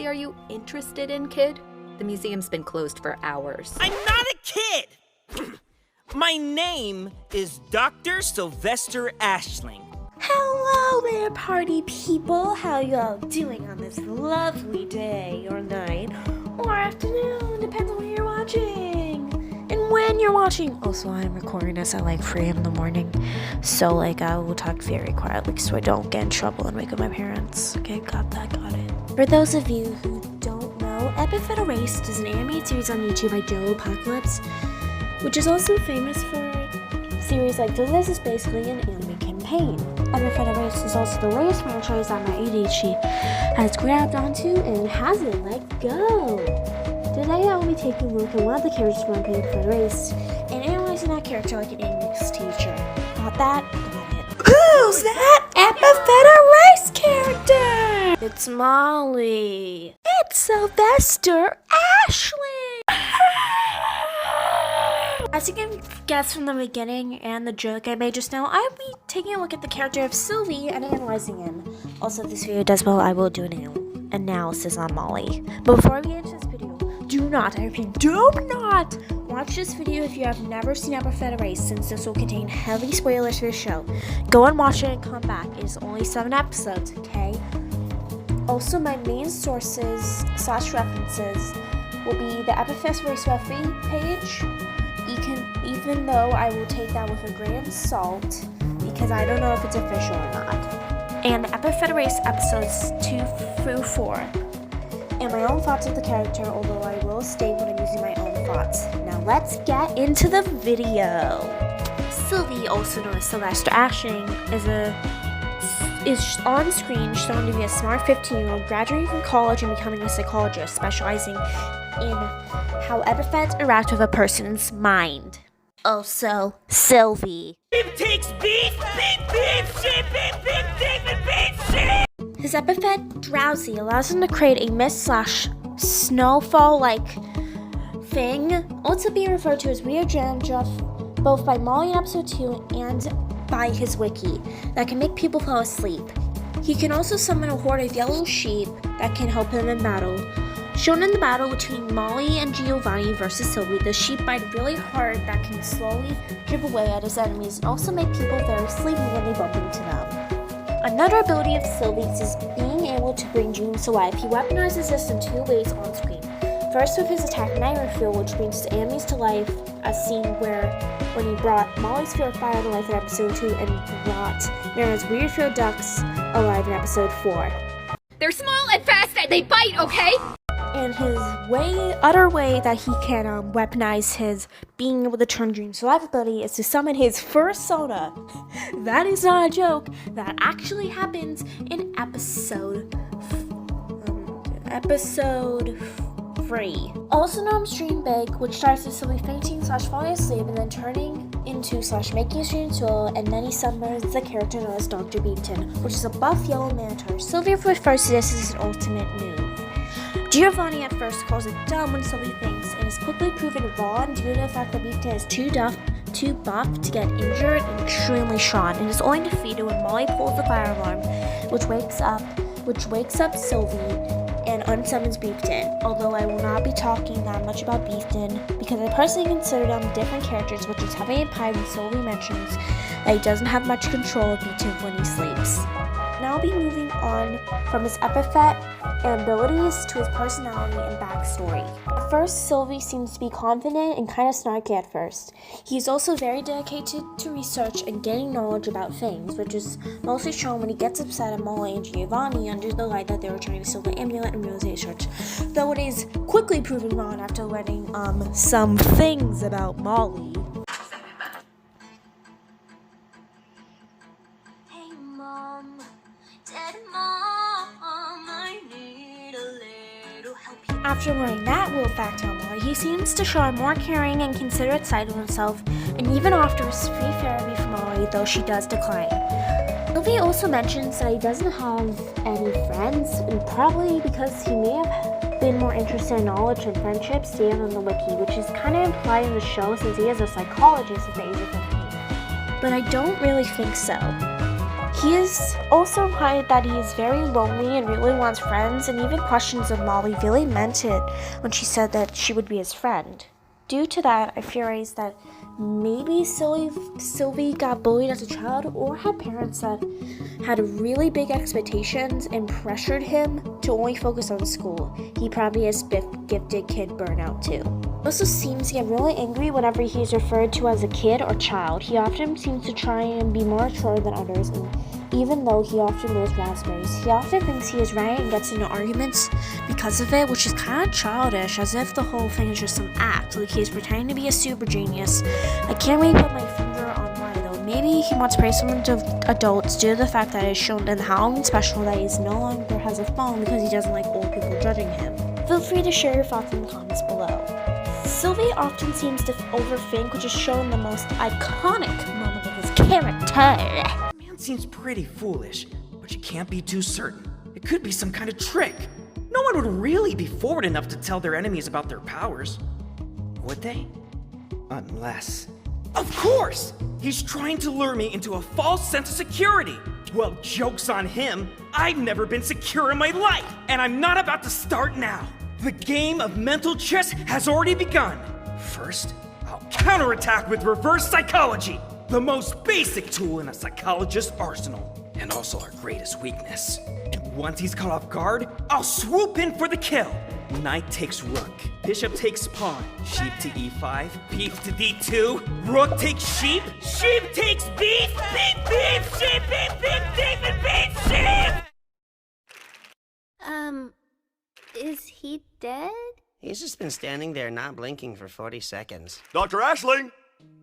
exactly are you interested in, kid? The museum's been closed for hours. I'm not a kid! My name is Dr. Sylvester Ashling. Hello there, party people. How y'all doing on this lovely day or night or afternoon, depends on where you're watching and when you're watching. Also, I'm recording this at like 3 in the morning, so like I will talk very quietly so I don't get in trouble and wake up my parents. Okay, got it. For those of you who don't know, Epithet Erased is an animated series on YouTube by Jelloapocalypse, which is also famous for series like this is basically an anime campaign. Epithet Erased is also the latest franchise that my ADHD has grabbed onto and hasn't let go. Today I will be taking a look at one of the characters from Epithet Erased and analyzing that character like an English teacher. Got that? Got it. Who's that Epithet Erased character? It's Molly. It's Sylvester Ashling. As you can guess from the beginning and the joke I made just now, I'll be taking a look at the character of Sylvie and analyzing him. Also, if this video does well, I will do an analysis on Molly. But before we get into this video, do not watch this video if you have never seen Epithet Erased, since this will contain heavy spoilers for the show. Go and watch it and come back. It is only 7 episodes, okay? Also, my main sources / references will be the Epithet Erased referee page. Even though I will take that with a grain of salt, because I don't know if it's official or not. And the Epithet Erased episodes 2 through 4. And my own thoughts of the character, although I will state when I'm using my own thoughts. Now let's get into the video. Sylvie, also known as Sylvester Ashling, is on screen shown to be a smart 15-year-old graduating from college and becoming a psychologist, specializing in how epithets interact with a person's mind. Also, Sylvie. Beef takes beef, beef, sheep, beef, sheep. His epithet, Drowsy, allows him to create a mist/snowfall-like thing, also being referred to as weird dandruff, both by Molly in episode 2 and by his wiki, that can make people fall asleep. He can also summon a horde of yellow sheep that can help him in battle. Shown in the battle between Molly and Giovanni versus Sylvie, the sheep bite really hard that can slowly chip away at his enemies and also make people very sleepy when they bump into them. Another ability of Sylvie's is being able to bring dreams to life. He weaponizes this in 2 ways on screen. First with his attack Nightmare Fuel, which brings enemies to life, a scene when he brought Molly's Fear of Fire to life in episode 2 and brought Mira's Weird Fear Ducks alive in episode 4. They're small and fast and they bite, okay? And his other way that he can weaponize his being able to turn dreams to life ability is to summon his first soda. That is not a joke. That actually happens in episode 3. Also known as Dream Big, which starts with Sylvie fainting / falling asleep and then turning into / making a dream tool, and then he summons the character known as Dr. Beepton, which is a buff yellow minotaur. Sylvie refers to this as his ultimate move. Giovanni at first calls it dumb when Sylvie thinks, and is quickly proven wrong due to the fact that Beepton is too buff to get injured and extremely strong, and is only defeated when Molly pulls the fire alarm, which wakes up Sylvie and unsummons Beepton. Although I will not be talking that much about Beepton, because I personally consider them different characters, which is having a pie when Sylvie mentions that he doesn't have much control of Beepton when he sleeps. Now I'll be moving on from his epithet and abilities to his personality and backstory. At first, Sylvie seems to be confident and kind of snarky at first. He's also very dedicated to research and getting knowledge about things, which is mostly shown when he gets upset at Molly and Giovanni under the lie that they were trying to steal the amulet and research, though it is quickly proven wrong after learning some things about Molly. Hey Mom, Dad, Mom, I need a little help. After learning that little fact about Molly, he seems to show a more caring and considerate side of himself, and even offers free therapy for Molly, though she does decline. Sylvie also mentions that he doesn't have any friends, and probably because he may have been more interested in knowledge and friendships than on the wiki, which is kind of implied in the show since he is a psychologist at the age of 15. But I don't really think so. He is also implied that he is very lonely and really wants friends, and even questions if Molly really meant it when she said that she would be his friend. Due to that, I theorize that maybe Sylvie got bullied as a child, or had parents that had really big expectations and pressured him to only focus on school. He probably has gifted kid burnout too. He also seems to get really angry whenever he is referred to as a kid or child. He often seems to try and be more mature than others, and even though he often wears raspberries, he often thinks he is right and gets into arguments because of it, which is kind of childish, as if the whole thing is just some act, like he is pretending to be a super genius. I can't really put my finger on why though. Maybe he wants to praise someone to adults due to the fact that it is shown in the Halloween special that he no longer has a phone because he doesn't like old people judging him. Feel free to share your thoughts in the comments below. Sylvie often seems to overthink, which is shown in the most iconic moment of his character. Seems pretty foolish, but you can't be too certain. It could be some kind of trick. No one would really be forward enough to tell their enemies about their powers. Would they? Unless... Of course! He's trying to lure me into a false sense of security. Well, joke's on him. I've never been secure in my life, and I'm not about to start now. The game of mental chess has already begun. First, I'll counterattack with reverse psychology. The most basic tool in a psychologist's arsenal, and also our greatest weakness. And once he's caught off guard, I'll swoop in for the kill. Knight takes rook, bishop takes pawn, sheep to e5, beef to d2, rook takes sheep, sheep takes beef, beef, sheep, beef, and beef, sheep! Is he dead? He's just been standing there not blinking for 40 seconds. Dr. Ashling!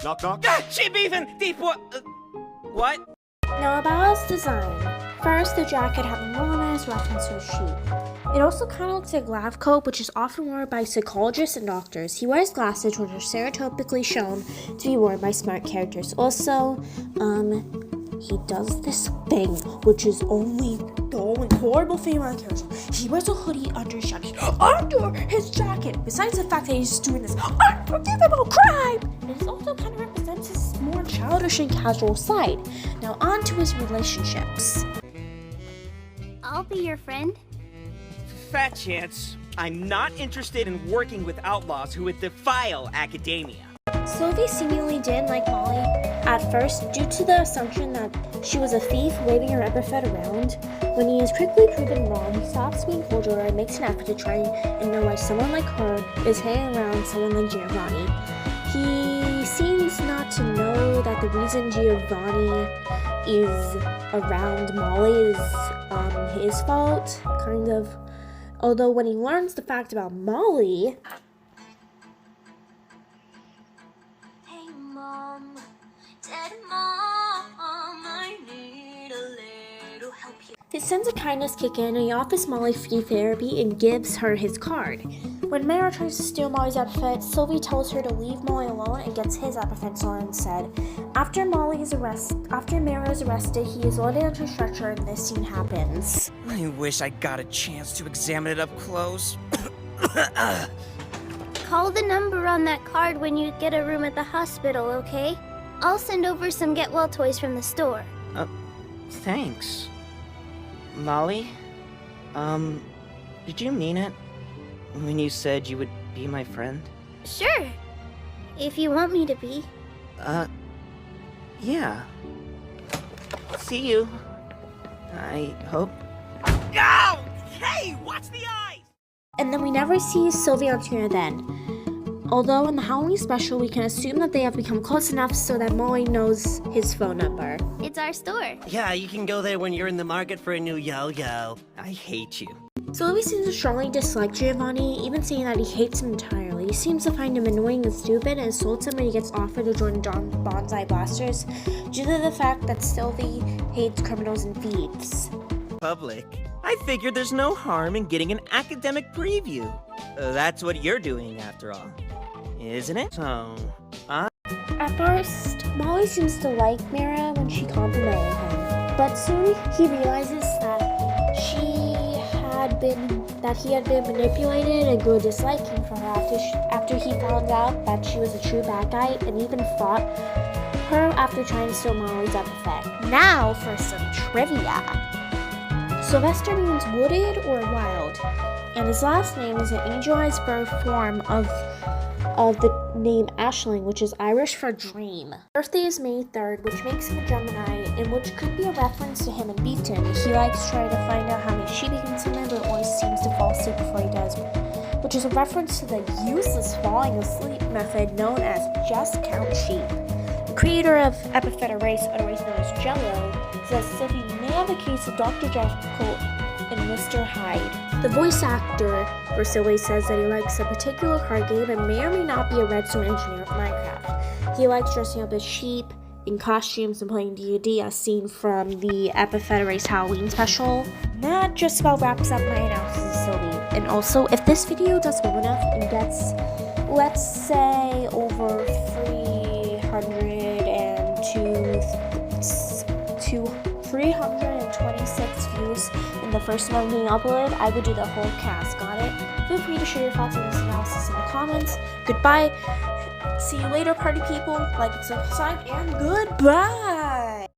Knock, knock. Ah, sheep, beef, and deep, what? Now about its design. First, the jacket having wilderness reference to a sheep. It also kind of looks like a lab coat, which is often worn by psychologists and doctors. He wears glasses, which are stereotypically shown to be worn by smart characters. Also, he does this thing, which is only the only horrible thing about the character. He wears a hoodie under his jacket. Under his jacket! Besides the fact that he's doing this unforgivable crime! It also kind of represents his more childish and casual side. Now on to his relationships. I'll be your friend. Fat chance. I'm not interested in working with outlaws who would defile academia. Sylvie seemingly didn't like Molly at first due to the assumption that she was a thief waving her epithet around. When he is quickly proven wrong, he stops being cordial and makes an effort to try and know why someone like her is hanging around someone like Giovanni. He seems not to know that the reason Giovanni is around Molly is his fault, kind of. Although when he learns the fact about Molly... His sense of kindness kicks in, and he offers Molly free therapy and gives her his card. When Mara tries to steal Molly's epithet, Sylvie tells her to leave Molly alone and gets his epithet stolen instead. After Mara is arrested, he is loaded onto a stretcher and this scene happens. I wish I got a chance to examine it up close. Call the number on that card when you get a room at the hospital, okay? I'll send over some get well toys from the store. Thanks. Molly? Did you mean it when you said you would be my friend? Sure. If you want me to be. Yeah. See you. I hope. Ow! Hey, watch the eyes! And then we never see Sylvie on screen again. Although in the Halloween special, we can assume that they have become close enough so that Molly knows his phone number. It's our store. Yeah, you can go there when you're in the market for a new yo-yo. I hate you. Sylvie seems to strongly dislike Giovanni, even saying that he hates him entirely. He seems to find him annoying and stupid and insults him when he gets offered to join Bonsai Blasters due to the fact that Sylvie hates criminals and thieves. Public. I figured there's no harm in getting an academic preview. That's what you're doing, after all. Isn't it? So, At first, Molly seems to like Mira when she complimented him, but soon he realizes that he had been manipulated and grew disliking for her after he found out that she was a true bad guy and even fought her after trying to steal Molly's epithet. Now for some trivia. Sylvester means wooded or wild, and his last name is an angelized bird form of the name ashling, which is Irish for dream. Birthday is May 3rd, which makes him a Gemini, and which could be a reference to him and Beaton. He likes trying to find out how many sheep he can summon, but always seems to fall asleep before he does, which is a reference to the useless falling asleep method known as just count sheep. The creator of epithet race, otherwise known as Jello, says Sylvie may have a case of Dr. Jekyll and Mr. Hyde. The voice actor for Sylvie says that he likes a particular card game and may or may not be a redstone engineer of Minecraft. He likes dressing up as sheep in costumes and playing D&D as seen from the epithet race Halloween special. That just about wraps up my analysis of Sylvie. And also, if this video does well enough and gets, let's say, over 326 views in the first one being uploaded, I would do the whole cast, got it? Feel free to share your thoughts on this analysis in the comments. Goodbye. See you later, party people. Like and subscribe, and goodbye.